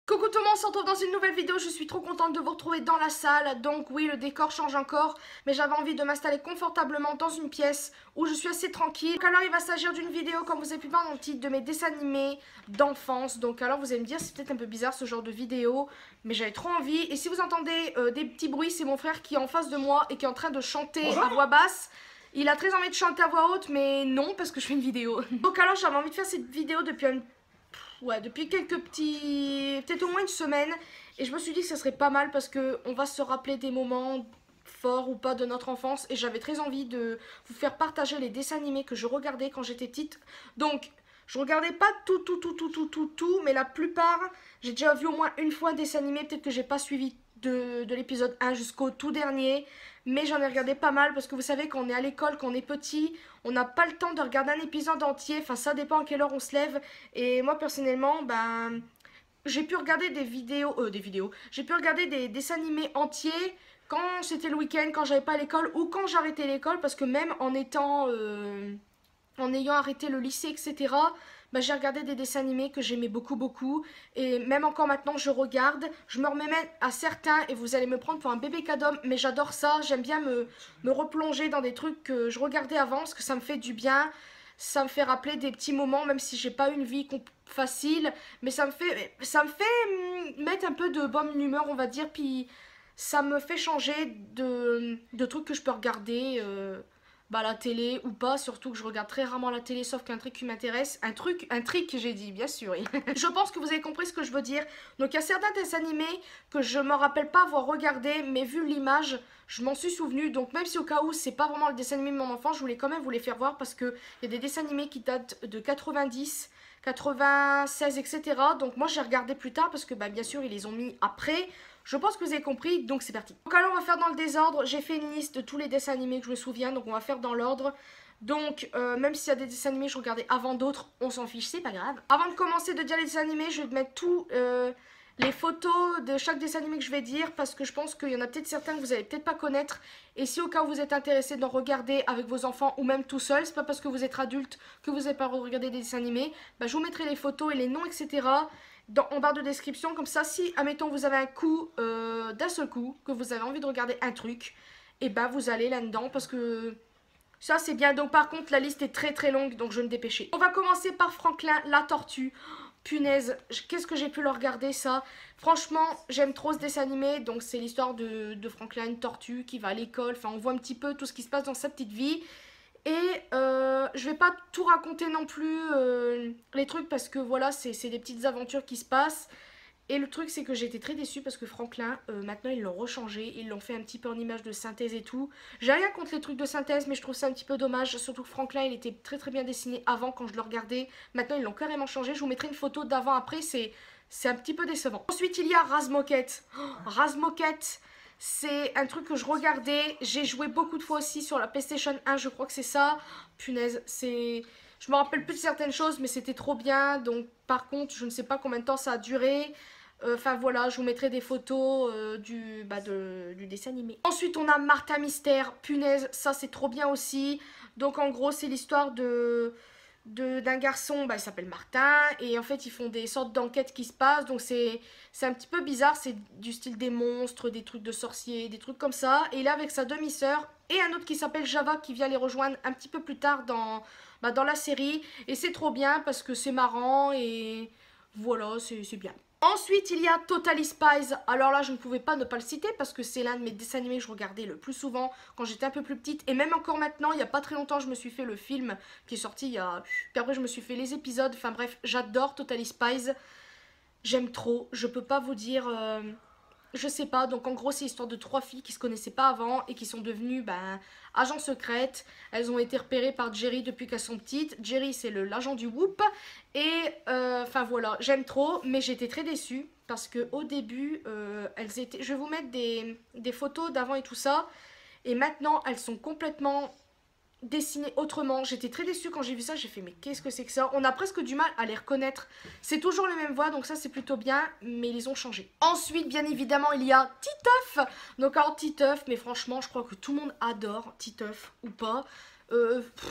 Coucou tout le monde, on se retrouve dans une nouvelle vidéo, je suis trop contente de vous retrouver dans la salle. Donc oui, le décor change encore, mais j'avais envie de m'installer confortablement dans une pièce où je suis assez tranquille. Donc alors il va s'agir d'une vidéo, comme vous avez pu voir dans le titre, de mes dessins animés d'enfance. Donc alors vous allez me dire, c'est peut-être un peu bizarre ce genre de vidéo, mais j'avais trop envie. Et si vous entendez des petits bruits, c'est mon frère qui est en face de moi et qui est en train de chanter à voix basse. Il a très envie de chanter à voix haute, mais non, parce que je fais une vidéo. Donc alors j'avais envie de faire cette vidéo depuis quelques petits... peut-être au moins une semaine. Et je me suis dit que ça serait pas mal parce qu'on va se rappeler des moments forts ou pas de notre enfance. Et j'avais très envie de vous faire partager les dessins animés que je regardais quand j'étais petite. Donc, je regardais pas tout, mais la plupart, j'ai déjà vu au moins une fois un dessin animé. Peut-être que j'ai pas suivi de l'épisode 1 jusqu'au tout dernier. Mais j'en ai regardé pas mal parce que vous savez, quand on est à l'école, quand on est petit, on n'a pas le temps de regarder un épisode entier. Enfin, ça dépend à quelle heure on se lève. Et moi, personnellement, j'ai pu regarder j'ai pu regarder des dessins animés entiers quand c'était le week-end, quand j'avais pas l'école ou quand j'arrêtais l'école. Parce que même en ayant arrêté le lycée, etc., j'ai regardé des dessins animés que j'aimais beaucoup. Et même encore maintenant, je regarde. Je me remets même à certains, et vous allez me prendre pour un bébé cadom, mais j'adore ça. J'aime bien me replonger dans des trucs que je regardais avant, parce que ça me fait du bien. Ça me fait rappeler des petits moments, même si j'ai pas une vie facile. Mais ça me fait mettre un peu de bonne humeur, on va dire. Puis ça me fait changer de trucs que je peux regarder la télé ou pas, surtout que je regarde très rarement la télé, sauf qu'un truc qui m'intéresse, un trick j'ai dit, bien sûr. Je pense que vous avez compris ce que je veux dire. Donc il y a certains dessins animés que je me rappelle pas avoir regardé, mais vu l'image, je m'en suis souvenu. Donc même si au cas où c'est pas vraiment le dessin animé de mon enfant, je voulais quand même vous les faire voir parce que il y a des dessins animés qui datent de 90, 96, etc. Donc moi j'ai regardé plus tard parce que bien sûr ils les ont mis après. Je pense que vous avez compris, donc c'est parti. Donc alors on va faire dans le désordre, j'ai fait une liste de tous les dessins animés que je me souviens, donc on va faire dans l'ordre. Donc même s'il y a des dessins animés que je regardais avant d'autres, on s'en fiche, c'est pas grave. Avant de commencer de dire les dessins animés, je vais mettre tous les photos de chaque dessin animé que je vais dire, parce que je pense qu'il y en a peut-être certains que vous allez peut-être pas connaître. Et si au cas où vous êtes intéressé d'en regarder avec vos enfants ou même tout seul, c'est pas parce que vous êtes adulte que vous n'avez pas regardé des dessins animés, je vous mettrai les photos et les noms, etc. en barre de description, comme ça si admettons vous avez un coup d'un seul coup que vous avez envie de regarder un truc, et vous allez là-dedans parce que ça c'est bien. Donc par contre la liste est très longue, donc je vais me dépêcher. On va commencer par Franklin la tortue. Punaise, qu'est-ce que j'ai pu le regarder ça. Franchement j'aime trop ce dessin animé. Donc c'est l'histoire de Franklin, une tortue qui va à l'école. Enfin on voit un petit peu tout ce qui se passe dans sa petite vie. Et je vais pas tout raconter non plus les trucs parce que voilà c'est des petites aventures qui se passent. Et le truc c'est que j'ai été très déçue parce que Franklin maintenant ils l'ont rechangé, ils l'ont fait un petit peu en image de synthèse et tout. J'ai rien contre les trucs de synthèse mais je trouve ça un petit peu dommage, surtout que Franklin il était très bien dessiné avant quand je le regardais. Maintenant ils l'ont carrément changé, je vous mettrai une photo d'avant après, c'est un petit peu décevant. Ensuite il y a Razmoket. Razmoket, c'est un truc que je regardais, j'ai joué beaucoup de fois aussi sur la PlayStation 1, je crois que c'est ça. Punaise, je me rappelle plus de certaines choses, mais c'était trop bien. Donc par contre, je ne sais pas combien de temps ça a duré. Enfin voilà, je vous mettrai des photos du dessin animé. Ensuite, on a Martin Mystère. Punaise, ça c'est trop bien aussi. Donc en gros, c'est l'histoire d'un garçon, il s'appelle Martin, et en fait ils font des sortes d'enquêtes qui se passent, donc c'est un petit peu bizarre, c'est du style des monstres, des trucs de sorciers, des trucs comme ça, et il est avec sa demi-sœur et un autre qui s'appelle Java qui vient les rejoindre un petit peu plus tard dans la série, et c'est trop bien parce que c'est marrant, et voilà, c'est bien. Ensuite, il y a Totally Spies. Alors là, je ne pouvais pas ne pas le citer parce que c'est l'un de mes dessins animés que je regardais le plus souvent quand j'étais un peu plus petite. Et même encore maintenant, il n'y a pas très longtemps, je me suis fait le film qui est sorti il y a... Puis après, je me suis fait les épisodes. Enfin bref, j'adore Totally Spies. J'aime trop. Je peux pas vous dire... Je sais pas, donc en gros c'est l'histoire de 3 filles qui se connaissaient pas avant et qui sont devenues agents secrètes. Elles ont été repérées par Jerry depuis qu'elles sont petites. Jerry c'est l'agent du Whoop. Et enfin voilà, j'aime trop, mais j'étais très déçue parce que au début elles étaient... Je vais vous mettre des photos d'avant et tout ça. Et maintenant elles sont complètement dessinées autrement. J'étais très déçue quand j'ai vu ça, j'ai fait mais qu'est-ce que c'est que ça. On a presque du mal à les reconnaître. C'est toujours les mêmes voix, donc ça c'est plutôt bien, mais ils les ont changés. Ensuite bien évidemment il y a Titeuf. Donc alors Titeuf, mais franchement je crois que tout le monde adore Titeuf ou pas.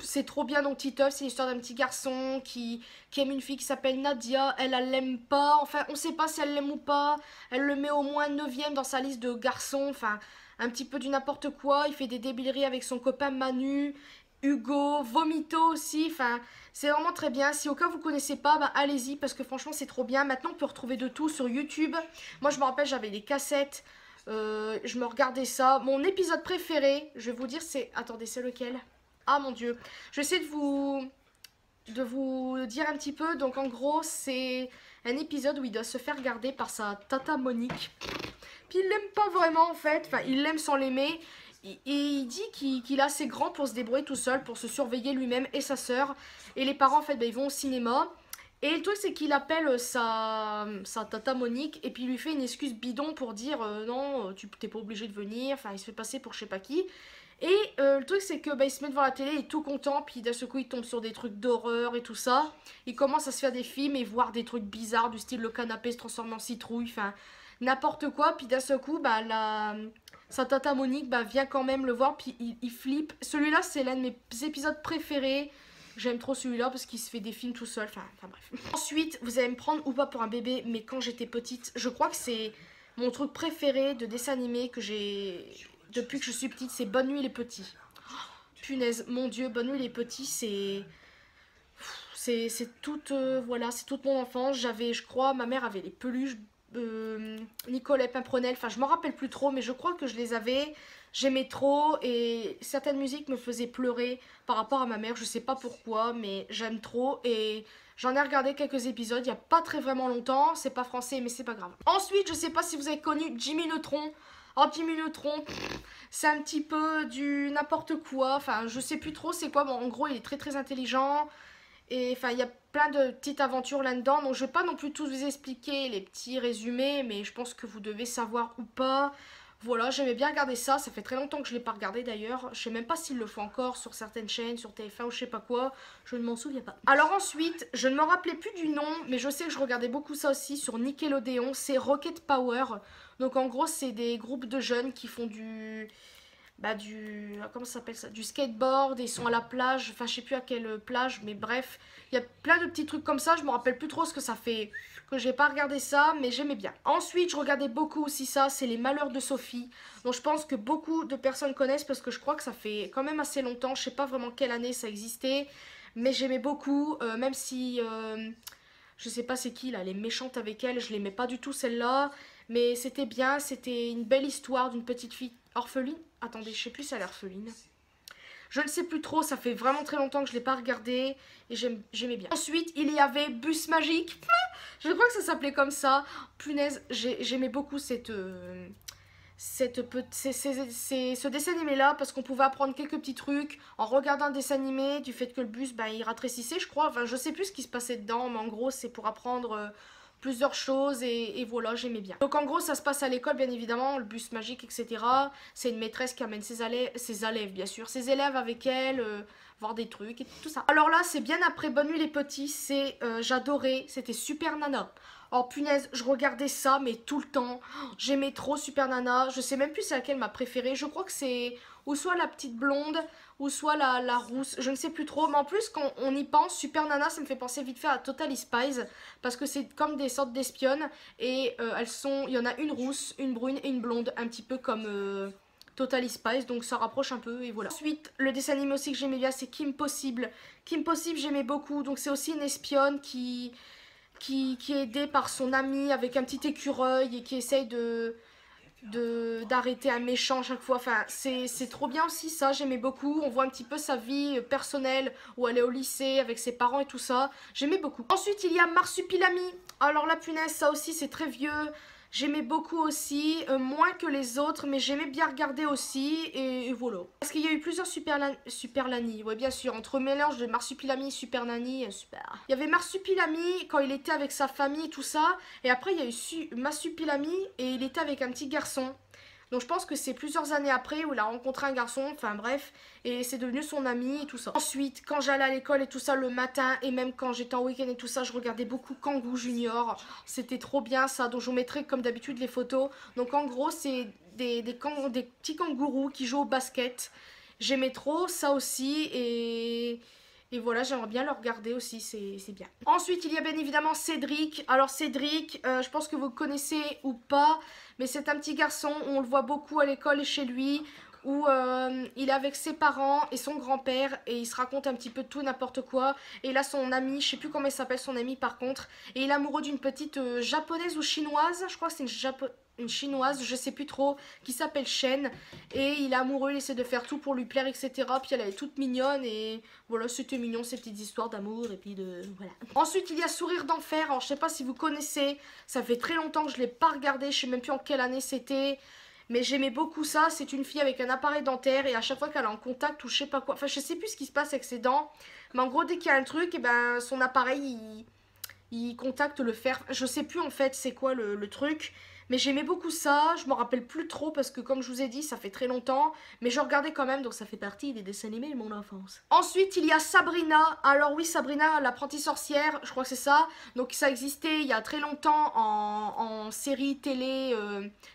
C'est trop bien donc Titeuf, c'est l'histoire d'un petit garçon qui aime une fille qui s'appelle Nadia, elle l'aime pas, enfin on sait pas si elle l'aime ou pas, elle le met au moins 9ème dans sa liste de garçons, enfin un petit peu du n'importe quoi, il fait des débileries avec son copain Manu, Hugo, Vomito aussi, enfin c'est vraiment très bien, si au cas vous connaissez pas, bah allez-y parce que franchement c'est trop bien, maintenant on peut retrouver de tout sur YouTube, moi je me rappelle j'avais des cassettes, je me regardais ça, mon épisode préféré, je vais vous dire c'est, attendez c'est lequel? Ah mon dieu. Je vais essayer de vous dire un petit peu. Donc en gros, c'est un épisode où il doit se faire garder par sa tata Monique. Puis il l'aime pas vraiment en fait. Enfin, il l'aime sans l'aimer. Et il dit qu'il est assez grand pour se débrouiller tout seul, pour se surveiller lui-même et sa sœur. Et les parents en fait, ils vont au cinéma. Et le truc c'est qu'il appelle sa tata Monique et puis il lui fait une excuse bidon pour dire non, tu t'es pas obligé de venir. Enfin, il se fait passer pour je sais pas qui. Et le truc c'est que il se met devant la télé, il est tout content, puis d'un seul coup il tombe sur des trucs d'horreur et tout ça. Il commence à se faire des films et voir des trucs bizarres du style le canapé se transforme en citrouille, enfin n'importe quoi. Puis d'un seul coup, sa tata Monique vient quand même le voir, puis il flippe. Celui-là c'est l'un de mes épisodes préférés. J'aime trop celui-là parce qu'il se fait des films tout seul, enfin bref. Ensuite, vous allez me prendre ou pas pour un bébé, mais quand j'étais petite, je crois que c'est mon truc préféré de dessin animé que j'ai depuis que je suis petite, c'est Bonne Nuit les Petits. Punaise, mon Dieu, Bonne Nuit les Petits, c'est toute voilà, c'est toute mon enfance. J'avais, je crois, ma mère avait les peluches Nicolas Pimprenel. Enfin, je m'en rappelle plus trop, mais je crois que je les avais. J'aimais trop et certaines musiques me faisaient pleurer par rapport à ma mère. Je sais pas pourquoi, mais j'aime trop et j'en ai regardé quelques épisodes. Il y a pas très vraiment longtemps. C'est pas français, mais c'est pas grave. Ensuite, je sais pas si vous avez connu Jimmy Neutron. Oh, Jimmy Neutron, c'est un petit peu du n'importe quoi. Enfin, je sais plus trop c'est quoi. Bon, en gros, il est très très intelligent. Et enfin, il y a plein de petites aventures là-dedans. Donc, je vais pas non plus tous vous expliquer les petits résumés, mais je pense que vous devez savoir ou pas. Voilà, j'aimais bien regarder ça. Ça fait très longtemps que je l'ai pas regardé d'ailleurs. Je sais même pas s'il le fait encore sur certaines chaînes, sur TF1 ou je sais pas quoi. Je ne m'en souviens pas. Alors ensuite, je ne me rappelais plus du nom, mais je sais que je regardais beaucoup ça aussi sur Nickelodeon. C'est Rocket Power. Donc en gros, c'est des groupes de jeunes qui font comment ça s'appelle ça, du skateboard et ils sont à la plage, enfin je sais plus à quelle plage, mais bref, il y a plein de petits trucs comme ça, je me rappelle plus trop ce que ça fait, que j'ai pas regardé ça, mais j'aimais bien. Ensuite, je regardais beaucoup aussi ça, c'est Les Malheurs de Sophie, donc je pense que beaucoup de personnes connaissent parce que je crois que ça fait quand même assez longtemps, je sais pas vraiment quelle année ça existait, mais j'aimais beaucoup, même si je sais pas c'est qui là, elle est méchante avec elle, je l'aimais pas du tout celle-là, mais c'était bien, c'était une belle histoire d'une petite fille orpheline. Attendez, je sais plus si elle est orpheline. Je ne sais plus trop, ça fait vraiment très longtemps que je ne l'ai pas regardé et j'aimais bien. Ensuite, il y avait Bus Magique. Je crois que ça s'appelait comme ça. Punaise, j'aimais beaucoup ce dessin animé là parce qu'on pouvait apprendre quelques petits trucs en regardant un dessin animé du fait que le bus il rafraîchissait je crois, enfin je sais plus ce qui se passait dedans mais en gros c'est pour apprendre plusieurs choses et voilà j'aimais bien. Donc en gros ça se passe à l'école bien évidemment, le bus magique etc. C'est une maîtresse qui amène ses élèves bien sûr, ses élèves avec elle, voir des trucs et tout ça. Alors là c'est bien après Bonne Nuit les Petits, j'adorais, c'était Super Nana. Oh punaise, je regardais ça mais tout le temps. J'aimais trop Super Nana. Je sais même plus c'est laquelle ma préférée. Je crois que c'est ou soit la petite blonde ou soit la rousse. Je ne sais plus trop. Mais en plus quand on y pense, Super Nana ça me fait penser vite fait à Totally Spies. Parce que c'est comme des sortes d'espionnes. Et il y en a une rousse, une brune et une blonde. Un petit peu comme Totally Spies. Donc ça rapproche un peu et voilà. Ensuite le dessin animé aussi que j'aimais bien c'est Kim Possible. Kim Possible j'aimais beaucoup. Donc c'est aussi une espionne qui est aidé par son ami avec un petit écureuil et qui essaye d'arrêter un méchant chaque fois. Enfin, c'est trop bien aussi ça, j'aimais beaucoup. On voit un petit peu sa vie personnelle où elle est au lycée avec ses parents et tout ça. J'aimais beaucoup. Ensuite, il y a Marsupilami. Alors la punaise, ça aussi c'est très vieux. J'aimais beaucoup aussi, moins que les autres, mais j'aimais bien regarder aussi, et voilà. Parce qu'il y a eu plusieurs Super Nanny, ouais bien sûr, entre mélange de Marsupilami et Super Nanny, super. Il y avait Marsupilami quand il était avec sa famille et tout ça, et après il y a eu Marsupilami et il était avec un petit garçon. Donc je pense que c'est plusieurs années après où il a rencontré un garçon, enfin bref, et c'est devenu son ami et tout ça. Ensuite, quand j'allais à l'école et tout ça le matin, et même quand j'étais en week-end et tout ça, je regardais beaucoup Kangoo Junior. C'était trop bien ça, donc je vous mettrai comme d'habitude les photos. Donc en gros, c'est des petits kangourous qui jouent au basket. J'aimais trop ça aussi et voilà, j'aimerais bien le regarder aussi, c'est bien. Ensuite, il y a bien évidemment Cédric. Alors Cédric, je pense que vous le connaissez ou pas, mais c'est un petit garçon, on le voit beaucoup à l'école et chez lui, où il est avec ses parents et son grand-père et il se raconte un petit peu tout n'importe quoi. Et là son ami, je sais plus comment il s'appelle son ami par contre, et il est amoureux d'une petite japonaise ou chinoise, je crois que c'est une chinoise, je sais plus trop, qui s'appelle Shen. Et il est amoureux, il essaie de faire tout pour lui plaire, etc. Puis elle est toute mignonne et voilà, c'était mignon ces petites histoires d'amour et puis de... voilà. Ensuite il y a Sourire d'enfer, alors je sais pas si vous connaissez, ça fait très longtemps que je l'ai pas regardé, je sais même plus en quelle année c'était. Mais j'aimais beaucoup ça, c'est une fille avec un appareil dentaire et à chaque fois qu'elle est en contact ou je sais pas quoi, enfin je sais plus ce qui se passe avec ses dents, mais en gros dès qu'il y a un truc, et ben son appareil il contacte le fer, je sais plus en fait c'est quoi le truc, mais j'aimais beaucoup ça, je m'en rappelle plus trop parce que comme je vous ai dit ça fait très longtemps, mais je regardais quand même donc ça fait partie des dessins animés de mon enfance. Ensuite il y a Sabrina, alors oui Sabrina l'apprentie sorcière, je crois que c'est ça, donc ça existait il y a très longtemps en série télé,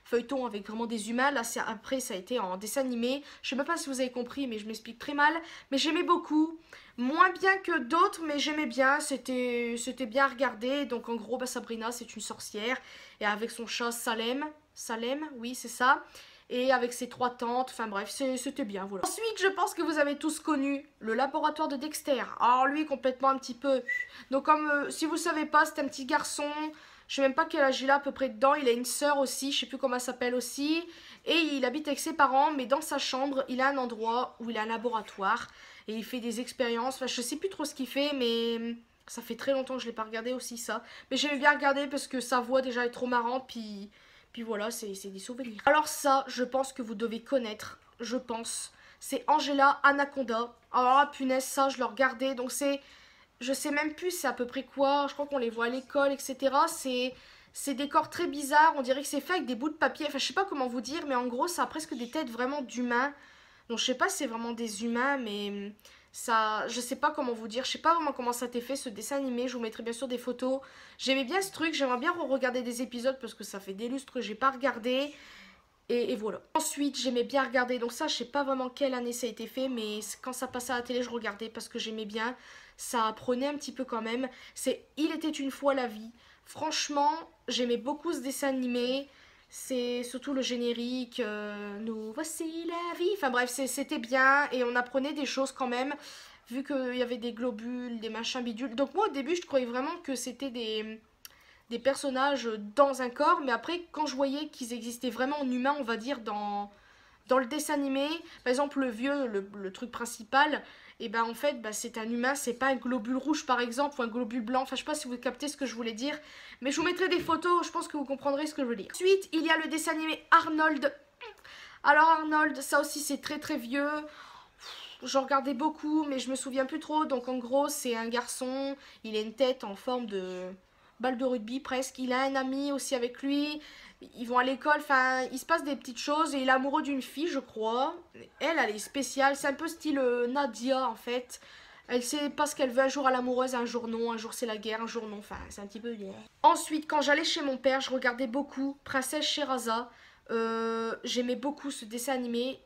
feuilleton avec vraiment des humains, là après ça a été en dessin animé, je sais même pas si vous avez compris mais je m'explique très mal, mais j'aimais beaucoup. Moins bien que d'autres, mais j'aimais bien, c'était bien regardé. Donc en gros, bah, Sabrina, c'est une sorcière. Et avec son chat Salem, oui, c'est ça. Et avec ses trois tantes, enfin bref, c'était bien, voilà. Ensuite, je pense que vous avez tous connu le laboratoire de Dexter. Alors lui, complètement un petit peu... Donc comme, si vous savez pas, c'est un petit garçon... Je sais même pas quel âge il a à peu près dedans. Il a une sœur aussi, je sais plus comment elle s'appelle aussi. Et il habite avec ses parents, mais dans sa chambre, il a un endroit où il a un laboratoire. Et il fait des expériences. Enfin, je sais plus trop ce qu'il fait, mais ça fait très longtemps que je l'ai pas regardé aussi, ça. Mais j'aimais bien regarder parce que sa voix déjà est trop marrante. Puis voilà, c'est des souvenirs. Alors ça, je pense que vous devez connaître. Je pense. C'est Angela Anaconda. Alors là, punaise, ça, je le regardais. Donc c'est... Je sais même plus c'est à peu près quoi, je crois qu'on les voit à l'école, etc. C'est des corps très bizarres, on dirait que c'est fait avec des bouts de papier, enfin je sais pas comment vous dire, mais en gros ça a presque des têtes vraiment d'humains. Donc je sais pas si c'est vraiment des humains, mais ça, je sais pas comment vous dire, je sais pas vraiment comment ça t'est fait ce dessin animé, je vous mettrai bien sûr des photos. J'aimais bien ce truc, j'aimerais bien regarder des épisodes parce que ça fait des lustres que j'ai pas regardé. Et voilà. Ensuite, j'aimais bien regarder. Donc ça, je sais pas vraiment quelle année ça a été fait, mais quand ça passait à la télé, je regardais parce que j'aimais bien. Ça apprenait un petit peu quand même. C'est Il était une fois la vie. Franchement, j'aimais beaucoup ce dessin animé. C'est surtout le générique. Nous voici la vie. Enfin bref, c'était bien et on apprenait des choses quand même. Vu qu'il y avait des globules, des machins bidules. Donc moi au début, je croyais vraiment que c'était des personnages dans un corps, mais après quand je voyais qu'ils existaient vraiment en humain, on va dire dans le dessin animé, par exemple le vieux, le truc principal, et ben en fait bah, c'est un humain, c'est pas un globule rouge par exemple ou un globule blanc, enfin je sais pas si vous captez ce que je voulais dire, mais je vous mettrai des photos, je pense que vous comprendrez ce que je veux dire. Ensuite il y a le dessin animé Arnold. Alors Arnold, ça aussi c'est très très vieux. J'en regardais beaucoup, mais je me souviens plus trop. Donc en gros, c'est un garçon, il a une tête en forme de balle de rugby presque. Il a un ami aussi avec lui. Ils vont à l'école, enfin, il se passe des petites choses et il est amoureux d'une fille, je crois. Elle est spéciale, c'est un peu style Nadia en fait. Elle sait pas ce qu'elle veut, un jour elle est amoureuse, un jour non, un jour c'est la guerre, un jour non, enfin c'est un petit peu... Ensuite, quand j'allais chez mon père, je regardais beaucoup Princesse Sherazade. J'aimais beaucoup ce dessin animé,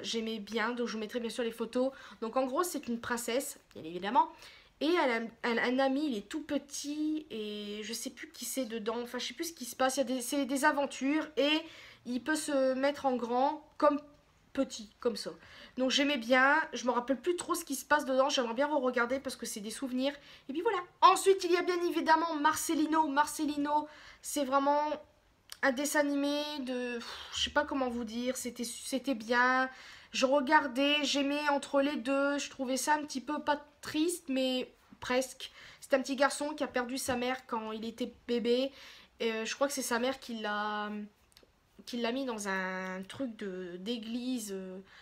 j'aimais bien, donc je vous mettrai bien sûr les photos. Donc en gros c'est une princesse, bien évidemment, et elle a un ami, il est tout petit, et je sais plus qui c'est dedans, enfin je sais plus ce qui se passe, c'est des aventures, et il peut se mettre en grand comme petit, comme ça. Donc j'aimais bien, je me rappelle plus trop ce qui se passe dedans, j'aimerais bien re-regarder parce que c'est des souvenirs, et puis voilà. Ensuite il y a bien évidemment Marcelino, Marcelino, c'est vraiment un dessin animé de... Je sais pas comment vous dire, c'était bien. Je regardais, j'aimais entre les deux. Je trouvais ça un petit peu pas triste, mais presque. C'est un petit garçon qui a perdu sa mère quand il était bébé. Et je crois que c'est sa mère qui l'a mis dans un truc d'église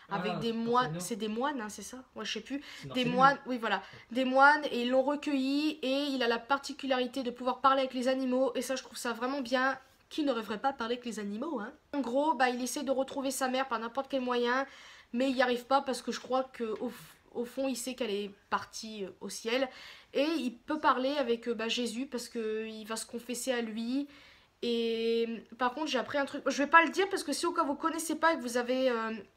avec des moines. C'est des moines, hein, c'est ça? Ouais, je sais plus. Des moines, oui, voilà. Des moines, et ils l'ont recueilli. Et il a la particularité de pouvoir parler avec les animaux. Et ça, je trouve ça vraiment bien. Qui ne rêverait pas parler avec les animaux, hein? En gros, bah, il essaie de retrouver sa mère par n'importe quel moyen. Mais il n'y arrive pas parce que je crois qu'au fond, il sait qu'elle est partie au ciel. Et il peut parler avec bah, Jésus parce qu'il va se confesser à lui. Et par contre, j'ai appris un truc. Je vais pas le dire parce que si au cas vous connaissez pas et que vous avez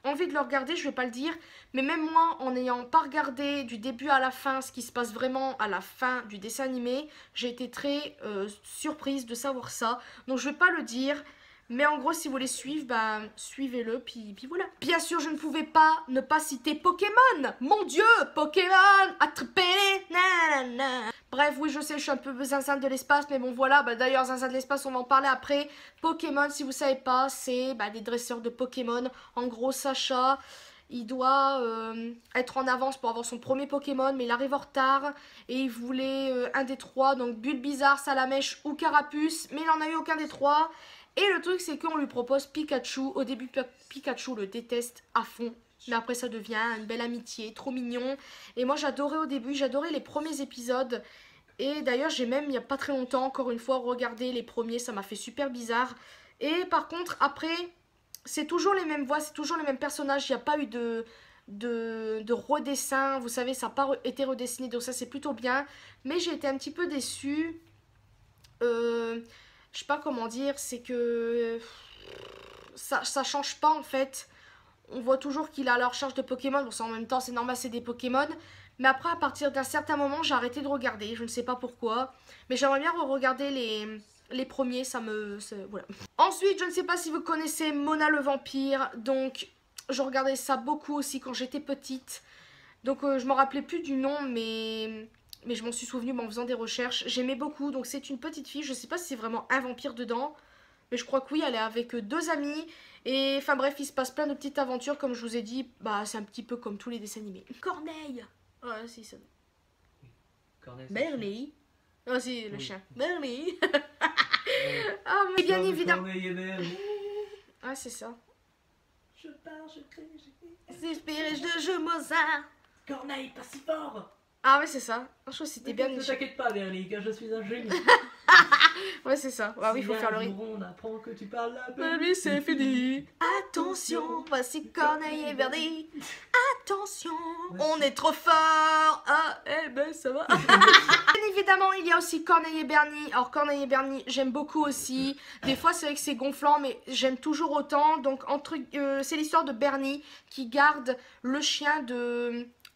envie de le regarder, je vais pas le dire. Mais même moi, en n'ayant pas regardé du début à la fin ce qui se passe vraiment à la fin du dessin animé, j'ai été très surprise de savoir ça. Donc je vais pas le dire. Mais en gros, si vous voulez suivre, bah, suivez-le, puis voilà. Bien sûr, je ne pouvais pas ne pas citer Pokémon. Mon Dieu, Pokémon, attrapez-les, nanana. Bref, oui, je sais, je suis un peu zinzin de l'espace, mais bon, voilà. Bah, d'ailleurs, zinzin de l'espace, on va en parler après. Pokémon, si vous savez pas, c'est des dresseurs de Pokémon. En gros, Sacha, il doit être en avance pour avoir son premier Pokémon, mais il arrive en retard. Et il voulait un des trois, donc Bulbizarre, Salamèche ou Carapuce, mais il en a eu aucun des trois. Et le truc, c'est qu'on lui propose Pikachu. Au début, Pikachu le déteste à fond. Mais après, ça devient une belle amitié, trop mignon. Et moi, j'adorais au début, j'adorais les premiers épisodes. Et d'ailleurs, j'ai même, il n'y a pas très longtemps, encore une fois, regardé les premiers. Ça m'a fait super bizarre. Et par contre, après, c'est toujours les mêmes voix, c'est toujours les mêmes personnages. Il n'y a pas eu de redessin. Vous savez, ça n'a pas été redessiné. Donc ça, c'est plutôt bien. Mais j'ai été un petit peu déçue. Je sais pas comment dire, c'est que ça change pas en fait. On voit toujours qu'il est à la recherche de Pokémon, bon ça en même temps c'est normal, c'est des Pokémon. Mais après à partir d'un certain moment j'ai arrêté de regarder, je ne sais pas pourquoi. Mais j'aimerais bien regarder les premiers, voilà. Ensuite je ne sais pas si vous connaissez Mona le vampire, donc je regardais ça beaucoup aussi quand j'étais petite. Donc je me rappelais plus du nom mais je m'en suis souvenue en faisant des recherches. J'aimais beaucoup, donc c'est une petite fille, je sais pas si c'est vraiment un vampire dedans, mais je crois que oui, elle est avec deux amis. Et enfin bref, il se passe plein de petites aventures, comme je vous ai dit, bah c'est un petit peu comme tous les dessins animés. Corneille. Ouais, si, ça. Corneille. Bernie. Ah si, le chien. Bernie. Ouais. Ah mais bien évidemment. Corneille et Bernie. Ah c'est ça. Je pars, je crée, C'est inspiré de jeux Mozart. Corneille, pas si fort. Ah ouais c'est ça. Je crois que c'était bien. Ne t'inquiète pas, Bernie, car je suis un génie. Ouais c'est ça. Bah oui, il faut faire le rythme. On apprend que tu parles la Baby, c'est fini. Attention, voici Corneille et Bernie. Attention, on est trop fort. Ah, eh ben ça va. Bien évidemment, il y a aussi Corneille et Bernie. Alors Corneille et Bernie, j'aime beaucoup aussi. Des fois, c'est vrai que c'est gonflant, mais j'aime toujours autant. Donc, c'est l'histoire de Bernie qui garde le chien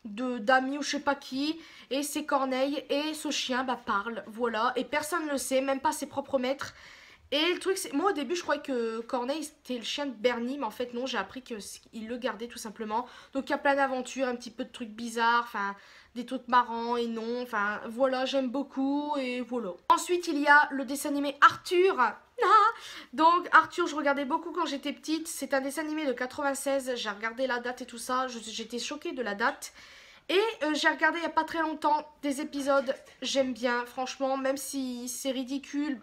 d'amis ou je sais pas qui, et c'est Corneille, et ce chien parle, voilà, et personne ne le sait, même pas ses propres maîtres. Et le truc c'est, moi au début je croyais que Corneille c'était le chien de Bernie, mais en fait non, j'ai appris qu'il le gardait tout simplement. Donc il y a plein d'aventures, un petit peu de trucs bizarres, enfin des trucs marrants et non, enfin voilà, j'aime beaucoup et voilà. Ensuite il y a le dessin animé Arthur. Donc Arthur je regardais beaucoup quand j'étais petite, c'est un dessin animé de 96, j'ai regardé la date et tout ça, j'étais choquée de la date. Et j'ai regardé il n'y a pas très longtemps des épisodes, j'aime bien franchement, même si c'est ridicule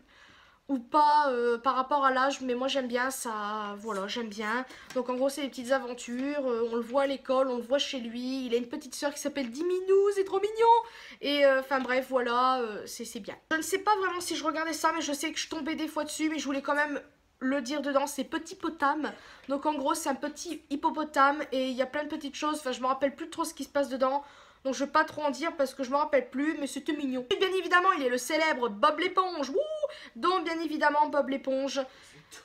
ou pas par rapport à l'âge, mais moi j'aime bien ça, voilà, j'aime bien. Donc en gros c'est des petites aventures, on le voit à l'école, on le voit chez lui, il a une petite soeur qui s'appelle Diminou, c'est trop mignon. Et enfin bref voilà, c'est bien. Je ne sais pas vraiment si je regardais ça, mais je sais que je tombais des fois dessus, mais je voulais quand même le dire dedans, c'est Petit Potame. Donc en gros c'est un petit hippopotame et il y a plein de petites choses, enfin je me rappelle plus trop ce qui se passe dedans. Donc je vais pas trop en dire parce que je me rappelle plus, mais c'était mignon. Et bien évidemment, il est le célèbre Bob l'éponge. Donc bien évidemment, Bob l'éponge,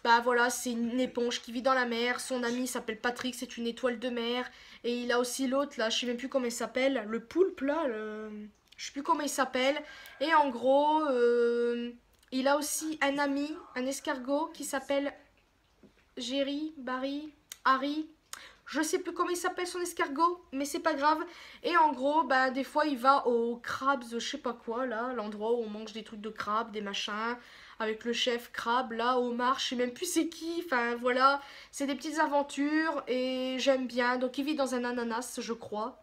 bah voilà, c'est une éponge qui vit dans la mer. Son ami s'appelle Patrick, c'est une étoile de mer. Et il a aussi l'autre là, je sais même plus comment il s'appelle, le poulpe là, je sais plus comment il s'appelle. Et en gros, il a aussi un ami, un escargot qui s'appelle Jerry, Barry, Harry. Je sais plus comment il s'appelle son escargot, mais c'est pas grave. Et en gros, bah, des fois, il va au Crabs, je sais pas quoi, là, l'endroit où on mange des trucs de crabes, des machins, avec le chef crabe, là, Omar, je sais même plus c'est qui. Enfin, voilà, c'est des petites aventures et j'aime bien. Donc, il vit dans un ananas, je crois.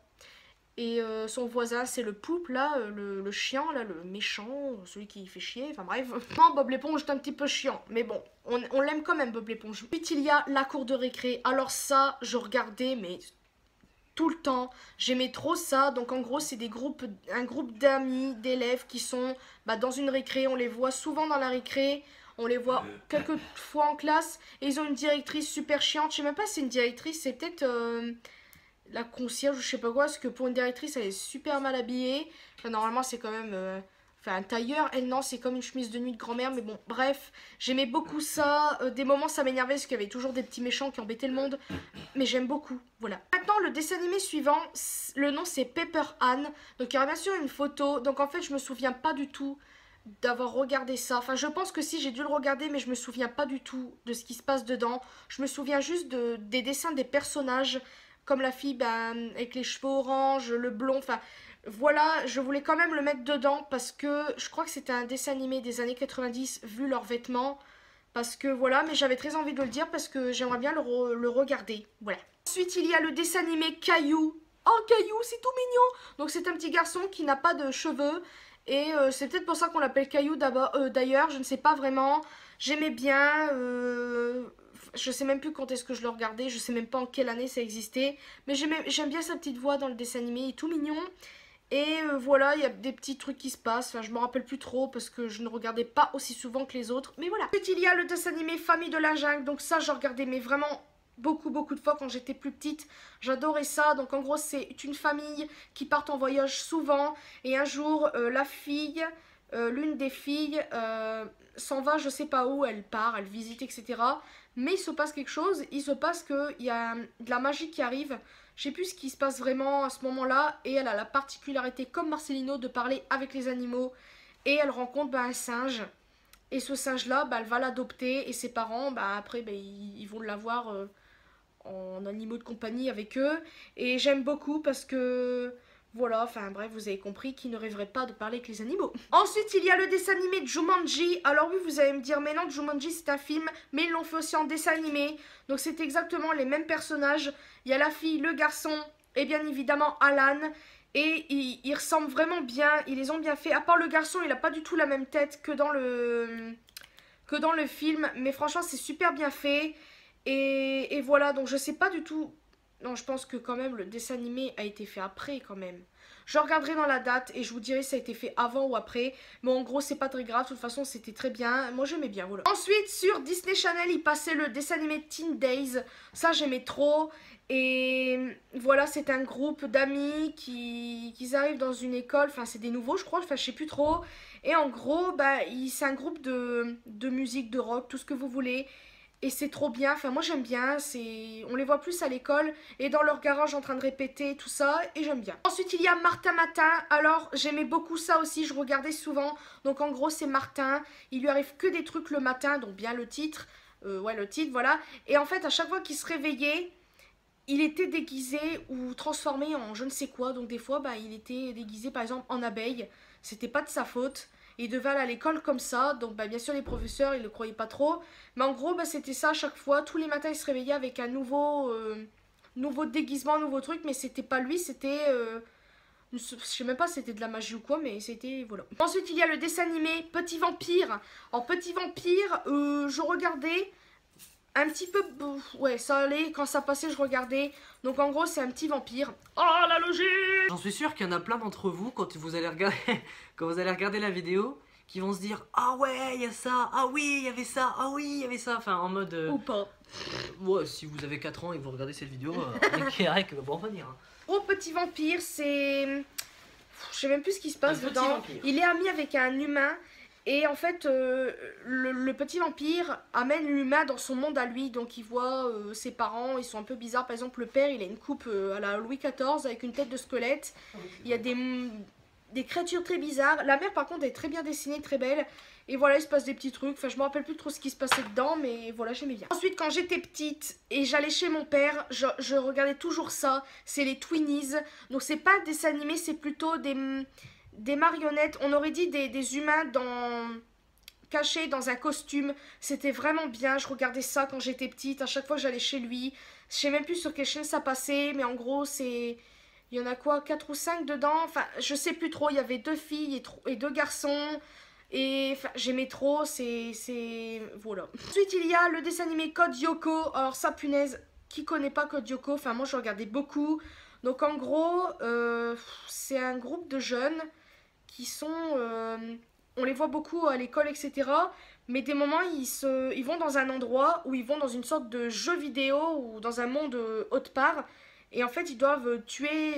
Et son voisin, c'est le poulpe, là, le chiant, là, le méchant, celui qui fait chier, enfin bref. Non, Bob l'éponge est un petit peu chiant, mais bon, on l'aime quand même, Bob l'éponge. Ensuite, il y a la cour de récré. Alors ça, je regardais, mais tout le temps. J'aimais trop ça. Donc en gros, c'est un groupe d'amis, d'élèves qui sont dans une récré. On les voit souvent dans la récré. On les voit quelques fois en classe. Et ils ont une directrice super chiante. Je sais même pas si c'est une directrice, c'est peut-être... la concierge, je sais pas quoi, parce que pour une directrice, elle est super mal habillée. Enfin, normalement, c'est quand même... Enfin, un tailleur, elle non, c'est comme une chemise de nuit de grand-mère, mais bon, bref, j'aimais beaucoup ça. Des moments, ça m'énervait parce qu'il y avait toujours des petits méchants qui embêtaient le monde, mais j'aime beaucoup, voilà. Maintenant, le dessin animé suivant, le nom c'est Pepper Ann, donc il y aura bien sûr une photo, donc en fait, je me souviens pas du tout d'avoir regardé ça. Enfin, je pense que si, j'ai dû le regarder, mais je me souviens pas du tout de ce qui se passe dedans. Je me souviens juste des dessins des personnages, comme la fille ben, avec les cheveux orange, le blond, enfin... Voilà, je voulais quand même le mettre dedans parce que je crois que c'était un dessin animé des années 90 vu leurs vêtements. Parce que voilà, mais j'avais très envie de le dire parce que j'aimerais bien le regarder. Voilà. Ensuite, il y a le dessin animé Caillou. Oh, Caillou, c'est tout mignon. Donc c'est un petit garçon qui n'a pas de cheveux. Et c'est peut-être pour ça qu'on l'appelle Caillou d'ailleurs, je ne sais pas vraiment. J'aimais bien... je sais même plus quand est-ce que je le regardais, je sais même pas en quelle année ça existait. Mais j'aime bien sa petite voix dans le dessin animé, il est tout mignon. Et voilà, il y a des petits trucs qui se passent. Enfin, je me rappelle plus trop parce que je ne regardais pas aussi souvent que les autres. Mais voilà. Ensuite, il y a le dessin animé Famille de la Jungle. Donc ça, je regardais mais vraiment beaucoup de fois quand j'étais plus petite. J'adorais ça. Donc en gros, c'est une famille qui part en voyage souvent. Et un jour, la fille, l'une des filles, s'en va, je sais pas où, elle part, elle visite, etc. Mais il se passe quelque chose. Il se passe qu'il y a de la magie qui arrive. Je sais plus ce qui se passe vraiment à ce moment-là. Et elle a la particularité, comme Marcelino, de parler avec les animaux. Et elle rencontre un singe. Et ce singe-là, elle va l'adopter. Et ses parents, après, ils vont l'avoir en animaux de compagnie avec eux. Et j'aime beaucoup parce que... Voilà, enfin bref, vous avez compris qui ne rêverait pas de parler avec les animaux. Ensuite, il y a le dessin animé Jumanji. Alors oui, vous allez me dire, mais non, Jumanji c'est un film, mais ils l'ont fait aussi en dessin animé. Donc c'est exactement les mêmes personnages. Il y a la fille, le garçon, et bien évidemment Alan. Et ils ressemblent vraiment bien, ils les ont bien fait. À part le garçon, il n'a pas du tout la même tête que dans le film. Mais franchement, c'est super bien fait. Et voilà, donc je sais pas du tout... Non, je pense que quand même le dessin animé a été fait après quand même. Je regarderai dans la date et je vous dirai si ça a été fait avant ou après. Mais en gros, c'est pas très grave. De toute façon, c'était très bien. Moi, j'aimais bien, voilà. Ensuite, sur Disney Channel, il passait le dessin animé Teen Days. Ça, j'aimais trop. Et voilà, c'est un groupe d'amis qui arrivent dans une école. Enfin, c'est des nouveaux, je crois. Enfin, je sais plus trop. Et en gros, c'est un groupe de musique, de rock, tout ce que vous voulez. Et c'est trop bien, enfin moi j'aime bien, on les voit plus à l'école et dans leur garage en train de répéter tout ça et j'aime bien. Ensuite il y a Martin Matin, alors j'aimais beaucoup ça aussi, je regardais souvent, donc en gros c'est Martin, il lui arrive que des trucs le matin, donc bien le titre, ouais le titre voilà, et en fait à chaque fois qu'il se réveillait, il était déguisé ou transformé en je ne sais quoi, donc des fois il était déguisé par exemple en abeille, c'était pas de sa faute. Il devait aller à l'école comme ça, donc bien sûr les professeurs ils le croyaient pas trop, mais en gros c'était ça à chaque fois, tous les matins il se réveillait avec un nouveau déguisement, un nouveau truc, mais c'était pas lui, c'était, je sais même pas si c'était de la magie ou quoi, mais c'était, voilà. Ensuite il y a le dessin animé Petit Vampire. En Petit Vampire, je regardais un petit peu, ouais ça allait, quand ça passait je regardais, donc en gros c'est un petit vampire. Oh la logique! J'en suis sûr qu'il y en a plein d'entre vous quand vous allez regarder quand vous allez regarder la vidéo qui vont se dire ah ouais il y a ça, ah oui il y avait ça, ah oui il y avait ça, enfin en mode Ou pas. ouais, si vous avez 4 ans et que vous regardez cette vidéo, Eric va vous revenir. Oh Petit Vampire, c'est... Je sais même plus ce qui se passe Un petit dedans. vampire. Il est ami avec un humain. Et en fait, le petit vampire amène l'humain dans son monde à lui. Donc il voit ses parents, ils sont un peu bizarres. Par exemple, le père, il a une coupe à la Louis XIV avec une tête de squelette. Il y a des créatures très bizarres. La mère, par contre, est très bien dessinée, très belle. Et voilà, il se passe des petits trucs. Enfin, je me rappelle plus trop ce qui se passait dedans, mais voilà, j'aimais bien. Ensuite, quand j'étais petite et j'allais chez mon père, je regardais toujours ça. C'est les Twinnies. Donc c'est pas des animés, c'est plutôt des marionnettes, on aurait dit des humains cachés dans un costume. C'était vraiment bien, je regardais ça quand j'étais petite, à chaque fois que j'allais chez lui. Je sais même plus sur quelle chaîne ça passait, mais en gros c'est... Il y en a quoi, 4 ou 5 dedans? Enfin, je sais plus trop, il y avait 2 filles et 2 garçons. Et enfin, j'aimais trop, voilà. Ensuite, il y a le dessin animé Code Lyoko. Alors ça, punaise, qui connaît pas Code Lyoko? Enfin, moi, je regardais beaucoup. Donc, en gros, c'est un groupe de jeunes qui sont... on les voit beaucoup à l'école, etc. Mais des moments, ils vont dans un endroit où ils vont dans une sorte de jeu vidéo ou dans un monde autre part. Et en fait, ils doivent tuer,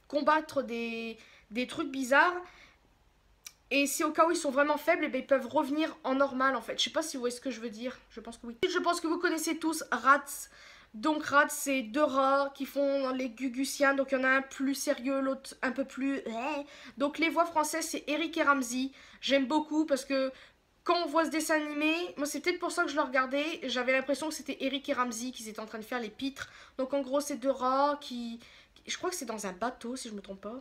combattre des trucs bizarres. Et si au cas où ils sont vraiment faibles, eh ben, ils peuvent revenir en normal en fait. Je sais pas si vous voyez ce que je veux dire. Je pense que oui. Je pense que vous connaissez tous Rats. Donc Rats, c'est deux rats qui font les Gugusiens. Donc il y en a un plus sérieux, l'autre un peu plus... Donc les voix françaises, c'est Eric et Ramsey. J'aime beaucoup parce que quand on voit ce dessin animé, moi c'est peut-être pour ça que je le regardais. J'avais l'impression que c'était Eric et Ramsey qui étaient en train de faire les pitres. Donc en gros, c'est deux rats qui... Je crois que c'est dans un bateau si je me trompe pas.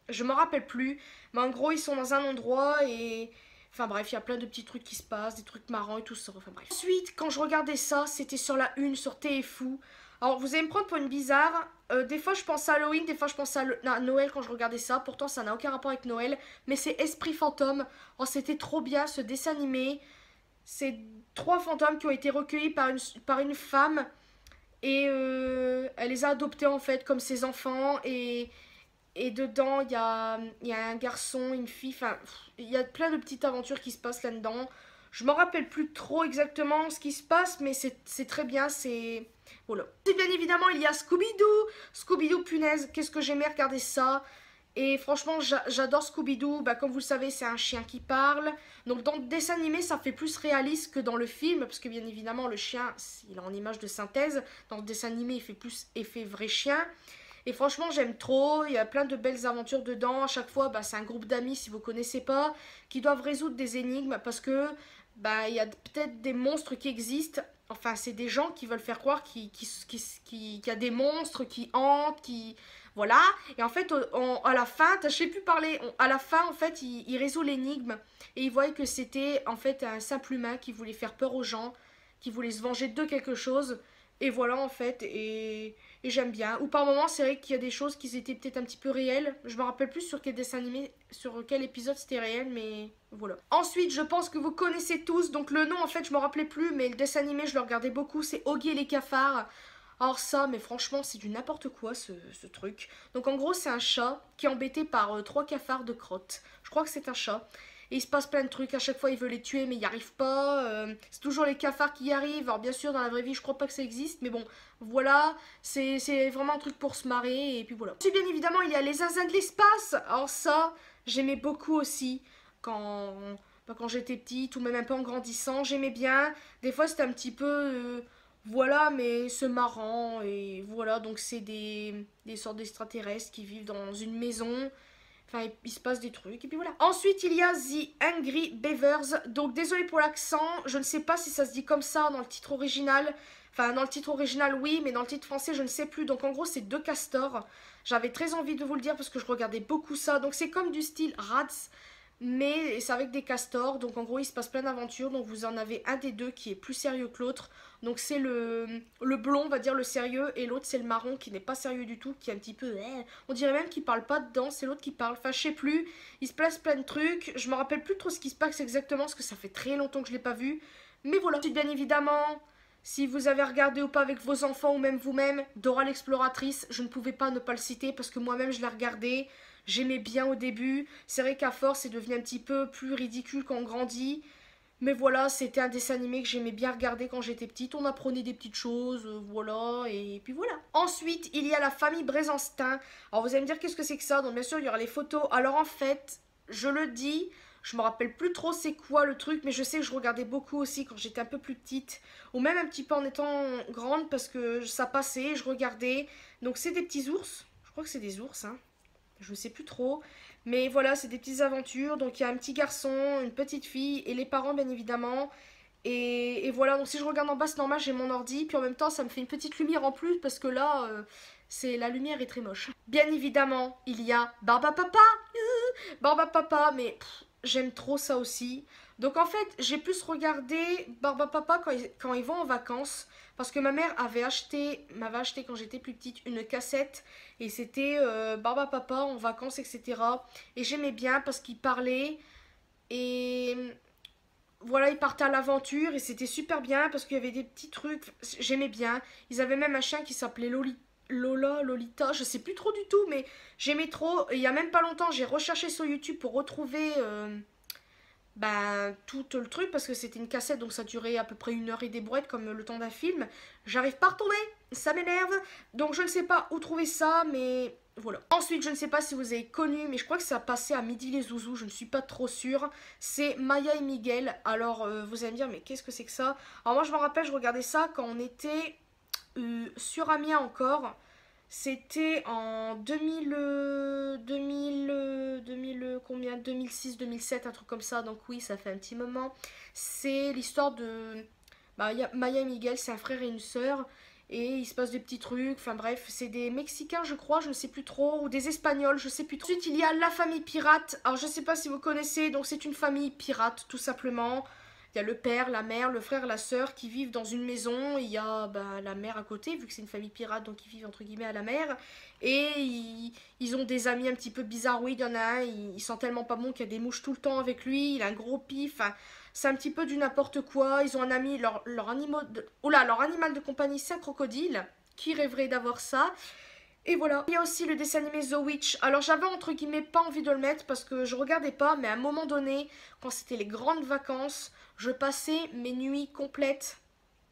Je m'en rappelle plus. Mais en gros, ils sont dans un endroit et... Enfin bref, il y a plein de petits trucs qui se passent, des trucs marrants et tout ça. Enfin bref. Ensuite, quand je regardais ça, c'était sur la une, sur TFU. Alors, vous allez me prendre pour une bizarre. Des fois, je pense à Halloween, des fois, je pense à Noël quand je regardais ça. Pourtant, ça n'a aucun rapport avec Noël. Mais c'est Esprit Fantôme. Oh, c'était trop bien, ce dessin animé. C'est 3 fantômes qui ont été recueillis par une femme. Et elle les a adoptés, en fait, comme ses enfants. Et dedans, il y a un garçon, une fille, enfin, il y a plein de petites aventures qui se passent là-dedans. Je m'en rappelle plus trop exactement ce qui se passe, mais c'est très bien, c'est... Voilà. Et bien évidemment, il y a Scooby-Doo. Scooby-Doo, punaise, qu'est-ce que j'aimais regarder ça. Et franchement, j'adore Scooby-Doo. Bah, comme vous le savez, c'est un chien qui parle. Donc dans le dessin animé, ça fait plus réaliste que dans le film, parce que bien évidemment, le chien, il est en image de synthèse. Dans le dessin animé, il fait plus effet vrai chien. Et franchement, j'aime trop. Il y a plein de belles aventures dedans. À chaque fois, bah, c'est un groupe d'amis, si vous ne connaissez pas, qui doivent résoudre des énigmes parce que bah, il y a peut-être des monstres qui existent. Enfin, c'est des gens qui veulent faire croire qu'il y a des monstres qui hantent, qui... Voilà. Et en fait, à la fin, je sais plus parler. À la fin, en fait, il résout l'énigme. Et il voyait que c'était, en fait, un simple humain qui voulait faire peur aux gens, qui voulait se venger de quelque chose. Et voilà, en fait, et j'aime bien. Ou par moments, c'est vrai qu'il y a des choses qui étaient peut-être un petit peu réelles. Je me rappelle plus sur quel dessin animé, sur quel épisode c'était réel, mais voilà. Ensuite, je pense que vous connaissez tous, donc le nom, en fait, je me rappelais plus, mais le dessin animé, je le regardais beaucoup, c'est Oggy et les cafards. Alors ça, mais franchement, c'est du n'importe quoi, ce truc. Donc en gros, c'est un chat qui est embêté par 3 cafards de crotte. Je crois que c'est un chat. Et il se passe plein de trucs, à chaque fois il veut les tuer mais il n'y arrive pas, c'est toujours les cafards qui y arrivent, alors bien sûr dans la vraie vie je crois pas que ça existe, mais bon, voilà, c'est vraiment un truc pour se marrer, et puis voilà. Ensuite bien évidemment il y a les zinzins de l'espace, alors ça, j'aimais beaucoup aussi, quand j'étais petite, ou même un peu en grandissant, j'aimais bien, des fois c'était un petit peu... voilà, mais c'est marrant, et voilà, donc c'est des sortes d'extraterrestres qui vivent dans une maison. Enfin, il se passe des trucs, et puis voilà. Ensuite, il y a The Angry Beavers. Donc, désolé pour l'accent. Je ne sais pas si ça se dit comme ça dans le titre original. Enfin, dans le titre original, oui, mais dans le titre français, je ne sais plus. Donc, en gros, c'est 2 castors. J'avais très envie de vous le dire parce que je regardais beaucoup ça. Donc, c'est comme du style Rats, mais c'est avec des castors. Donc, en gros, il se passe plein d'aventures. Donc, vous en avez un des deux qui est plus sérieux que l'autre. Donc, c'est le blond, on va dire, le sérieux. Et l'autre, c'est le marron qui n'est pas sérieux du tout, qui est un petit peu... on dirait même qu'il parle pas dedans, c'est l'autre qui parle. Enfin, je sais plus. Il se passe plein de trucs. Je me rappelle plus trop ce qui se passe exactement, parce que ça fait très longtemps que je l'ai pas vu. Mais voilà. Ensuite, bien évidemment... Si vous avez regardé ou pas avec vos enfants ou même vous-même, Dora l'exploratrice, je ne pouvais pas ne pas le citer parce que moi-même je l'ai regardé. J'aimais bien au début. C'est vrai qu'à force, c'est devenu un petit peu plus ridicule quand on grandit. Mais voilà, c'était un dessin animé que j'aimais bien regarder quand j'étais petite. On apprenait des petites choses, voilà, et puis voilà. Ensuite, il y a la famille Brésenstein. Alors vous allez me dire qu'est-ce que c'est que ça? Donc bien sûr, il y aura les photos. Alors en fait, je le dis... Je me rappelle plus trop c'est quoi le truc, mais je sais que je regardais beaucoup aussi quand j'étais un peu plus petite, ou même un petit peu en étant grande parce que ça passait, je regardais. Donc c'est des petits ours, je crois que c'est des ours, hein. Je ne sais plus trop, mais voilà, c'est des petites aventures. Donc il y a un petit garçon, une petite fille et les parents bien évidemment. Et voilà, donc si je regarde en bas c'est normal, j'ai mon ordi, puis en même temps ça me fait une petite lumière en plus parce que là... la lumière est très moche. Bien évidemment, il y a Barbapapa. Barbapapa, mais j'aime trop ça aussi. Donc en fait, j'ai plus regardé Barbapapa quand ils vont en vacances. Parce que ma mère m'avait acheté quand j'étais plus petite une cassette. Et c'était Barbapapa en vacances, etc. Et j'aimais bien parce qu'il parlait. Et voilà, ils partaient à l'aventure. Et c'était super bien parce qu'il y avait des petits trucs. J'aimais bien. Ils avaient même un chien qui s'appelait Lolita, je sais plus trop du tout, mais j'aimais trop. Et il y a même pas longtemps, j'ai recherché sur YouTube pour retrouver ben, tout le truc parce que c'était une cassette donc ça durait à peu près 1 heure et des brouettes comme le temps d'un film. J'arrive pas à retrouver, ça m'énerve. Donc je ne sais pas où trouver ça, mais voilà. Ensuite, je ne sais pas si vous avez connu, mais je crois que ça passait à midi les zouzous, je ne suis pas trop sûre. C'est Maya et Miguel. Alors vous allez me dire, mais qu'est-ce que c'est que ça? Alors moi je me rappelle, je regardais ça quand on était sur Amiens encore. C'était en 2000 combien 2006-2007, un truc comme ça. Donc oui, ça fait un petit moment. C'est l'histoire de Maya et Miguel, c'est un frère et une sœur. Et il se passe des petits trucs. Enfin bref, c'est des Mexicains, je crois, je ne sais plus trop. Ou des Espagnols, je sais plus trop. Ensuite, il y a la famille pirate. Alors je ne sais pas si vous connaissez. Donc c'est une famille pirate, tout simplement. Il y a le père, la mère, le frère, la sœur qui vivent dans une maison. Il y a la mère à côté, vu que c'est une famille pirate, donc ils vivent entre guillemets à la mer. Et ils ont des amis un petit peu bizarres. Oui, il y en a un, il sent tellement pas bon qu'il y a des mouches tout le temps avec lui. Il a un gros pif. Enfin, c'est un petit peu du n'importe quoi. Ils ont un ami, leur animal de compagnie, c'est un crocodile. Qui rêverait d'avoir ça? Et voilà. Il y a aussi le dessin animé The Witch. Alors j'avais entre guillemets pas envie de le mettre parce que je regardais pas, mais à un moment donné, quand c'était les grandes vacances, je passais mes nuits complètes.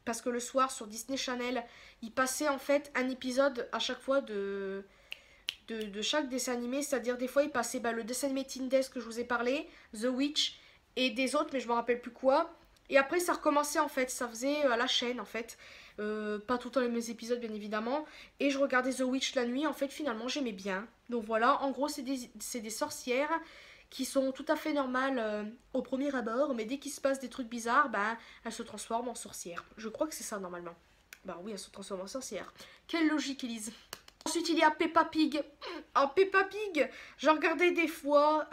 Parce que le soir sur Disney Channel, il passait en fait un épisode à chaque fois de chaque dessin animé. C'est-à-dire des fois il passait le dessin animé Teen Days que je vous ai parlé, The Witch, et des autres, mais je me rappelle plus quoi. Et après ça recommençait en fait, ça faisait à la chaîne en fait. Pas tout le temps les mêmes épisodes bien évidemment. Et je regardais The Witch la nuit, en fait finalement j'aimais bien. Donc voilà, en gros c'est des sorcières qui sont tout à fait normales au premier abord, mais dès qu'il se passe des trucs bizarres, elles se transforment en sorcières. Je crois que c'est ça normalement. Bah oui, elles se transforment en sorcières. Quelle logique, Elise. Ensuite, il y a Peppa Pig. Ah, Peppa Pig, je regardais des fois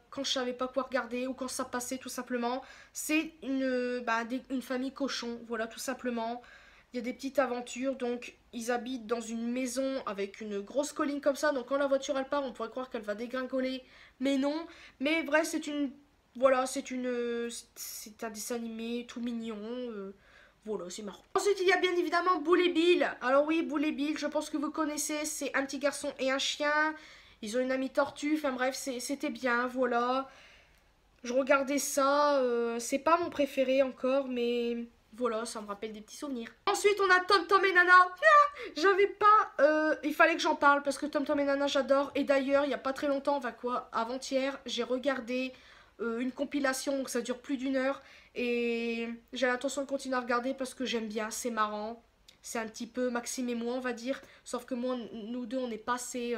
quand je savais pas quoi regarder ou quand ça passait tout simplement. C'est une famille cochon, voilà tout simplement. Il y a des petites aventures, donc ils habitent dans une maison avec une grosse colline comme ça. Donc quand la voiture elle part, on pourrait croire qu'elle va dégringoler, mais non. Mais vrai, c'est un dessin animé tout mignon. Voilà, c'est marrant. Ensuite, il y a bien évidemment Boule et Bill. Alors oui, Boule et Bill, je pense que vous connaissez. C'est un petit garçon et un chien. Ils ont une amie tortue. Enfin bref, c'était bien, voilà. Je regardais ça. C'est pas mon préféré encore, mais voilà, ça me rappelle des petits souvenirs. Ensuite, on a Tom Tom et Nana. J'avais pas... il fallait que j'en parle parce que Tom Tom et Nana, j'adore. Et d'ailleurs, il y a pas très longtemps, avant-hier, j'ai regardé une compilation, donc ça dure plus d'1 heure. Et j'ai l'intention de continuer à regarder parce que j'aime bien, c'est marrant. C'est un petit peu Maxime et moi, on va dire. Sauf que moi, nous deux, on n'est pas assez...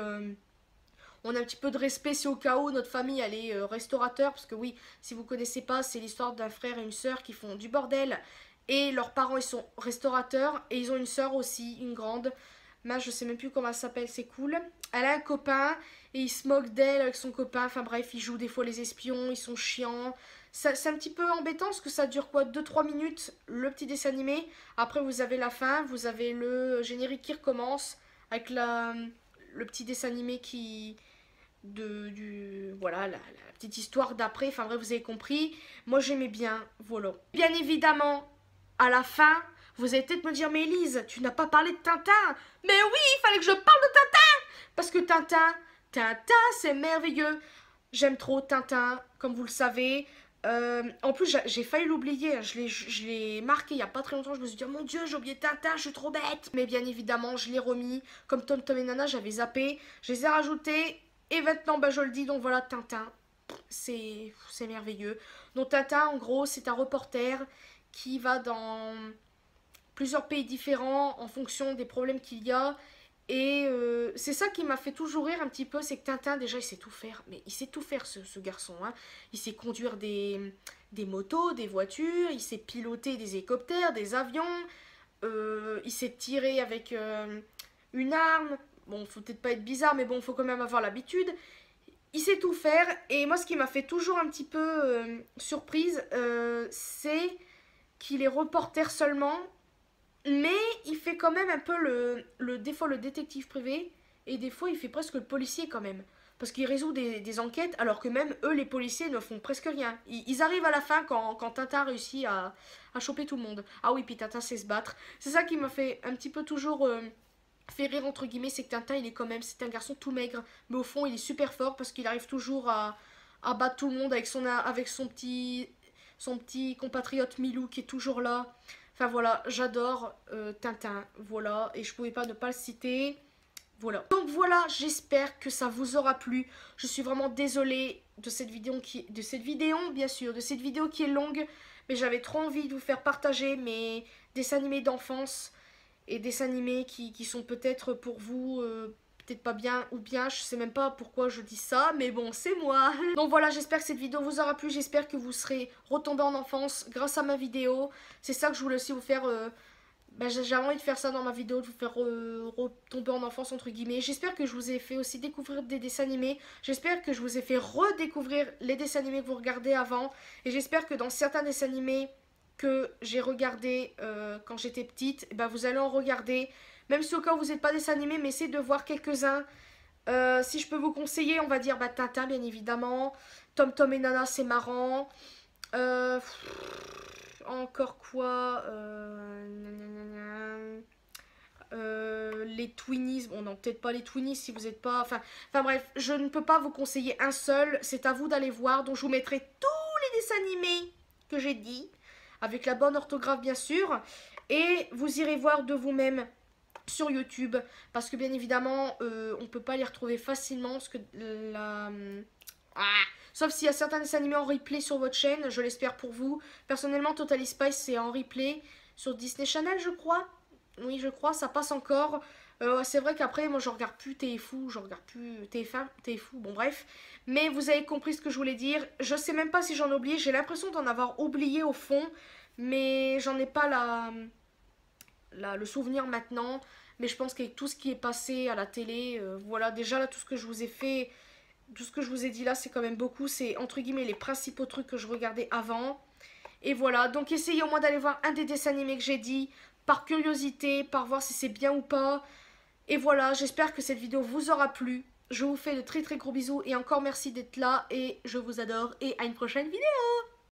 on a un petit peu de respect si au cas où notre famille elle est restaurateur. Parce que oui, si vous connaissez pas, c'est l'histoire d'un frère et une sœur qui font du bordel. Et leurs parents, ils sont restaurateurs. Et ils ont une sœur aussi, une grande. Mais je sais même plus comment elle s'appelle, c'est cool. Elle a un copain et il se moque d'elle avec son copain. Enfin bref, ils jouent des fois les espions, ils sont chiants. C'est un petit peu embêtant parce que ça dure quoi 2-3 minutes le petit dessin animé. Après vous avez la fin, vous avez le générique qui recommence avec le petit dessin animé voilà la petite histoire d'après. Enfin bref, vous avez compris. Moi j'aimais bien, voilà. Bien évidemment, à la fin, vous allez peut-être me dire, mais Elise, tu n'as pas parlé de Tintin. Mais oui, il fallait que je parle de Tintin. Parce que Tintin, c'est merveilleux. J'aime trop Tintin, comme vous le savez. En plus, j'ai failli l'oublier. Je l'ai marqué il n'y a pas très longtemps. Je me suis dit, oh mon Dieu, j'ai oublié Tintin, je suis trop bête. Mais bien évidemment, je l'ai remis. Comme Tom Tom et Nana, j'avais zappé. Je les ai rajoutés. Et maintenant, je le dis. Donc voilà, Tintin, c'est merveilleux. Donc Tintin, en gros, c'est un reporter qui va dans plusieurs pays différents en fonction des problèmes qu'il y a. Et c'est ça qui m'a fait toujours rire un petit peu, c'est que Tintin, déjà, il sait tout faire. Mais il sait tout faire, ce garçon. Hein. Il sait conduire des motos, des voitures, il sait piloter des hélicoptères, des avions. Il sait tirer avec une arme. Bon, faut peut-être pas être bizarre, mais bon, faut quand même avoir l'habitude. Il sait tout faire. Et moi, ce qui m'a fait toujours un petit peu surprise, c'est qu'il est reporter seulement. Mais il fait quand même un peu des fois le détective privé. Et des fois il fait presque le policier quand même. Parce qu'il résout des enquêtes alors que même eux les policiers ne font presque rien. Ils arrivent à la fin quand Tintin réussit à choper tout le monde. Ah oui, puis Tintin sait se battre. C'est ça qui m'a fait un petit peu toujours fait rire entre guillemets. C'est que Tintin il est quand même, c'est un garçon tout maigre. Mais au fond il est super fort parce qu'il arrive toujours à à battre tout le monde avec son petit compatriote Milou qui est toujours là. Enfin voilà, j'adore Tintin, voilà, et je pouvais pas ne pas le citer. Voilà. Donc voilà, j'espère que ça vous aura plu. Je suis vraiment désolée de cette vidéo bien sûr, de cette vidéo qui est longue, mais j'avais trop envie de vous faire partager mes dessins animés d'enfance et dessins animés qui sont peut-être pour vous peut-être pas bien ou bien, je sais même pas pourquoi je dis ça, mais bon, c'est moi. Donc voilà, j'espère que cette vidéo vous aura plu, j'espère que vous serez retombé en enfance grâce à ma vidéo. C'est ça que je voulais aussi vous faire j'avais envie de faire ça dans ma vidéo, de vous faire retomber en enfance entre guillemets. J'espère que je vous ai fait aussi découvrir des dessins animés. J'espère que je vous ai fait redécouvrir les dessins animés que vous regardez avant. Et j'espère que dans certains dessins animés que j'ai regardés quand j'étais petite, vous allez en regarder. Même si au cas où vous n'êtes pas dessin animé, mais essayez de voir quelques-uns. Si je peux vous conseiller, on va dire Tintin bien évidemment. Tom Tom et Nana, c'est marrant. Encore quoi les Twinnies, bon non peut-être pas les Twinnies si vous n'êtes pas, enfin bref, je ne peux pas vous conseiller un seul, c'est à vous d'aller voir, donc je vous mettrai tous les dessins animés que j'ai dit, avec la bonne orthographe bien sûr, et vous irez voir de vous-même sur YouTube, parce que bien évidemment on peut pas les retrouver facilement, parce que sauf s'il y a certains dessins animés en replay sur votre chaîne, je l'espère pour vous. Personnellement, Totally Spice, c'est en replay sur Disney Channel, je crois. Oui, je crois, ça passe encore. C'est vrai qu'après, moi, je regarde plus TFU, je regarde plus TF1, TFU, bon bref. Mais vous avez compris ce que je voulais dire. Je sais même pas si j'en ai oublié. J'ai l'impression d'en avoir oublié au fond, mais j'en ai pas le souvenir maintenant. Mais je pense qu'avec tout ce qui est passé à la télé, voilà, déjà là, tout ce que je vous ai fait... Tout ce que je vous ai dit là, c'est quand même beaucoup. C'est entre guillemets les principaux trucs que je regardais avant. Et voilà, donc essayez au moins d'aller voir un des dessins animés que j'ai dit, par curiosité, par voir si c'est bien ou pas. Et voilà, j'espère que cette vidéo vous aura plu. Je vous fais de très très gros bisous et encore merci d'être là et je vous adore et à une prochaine vidéo.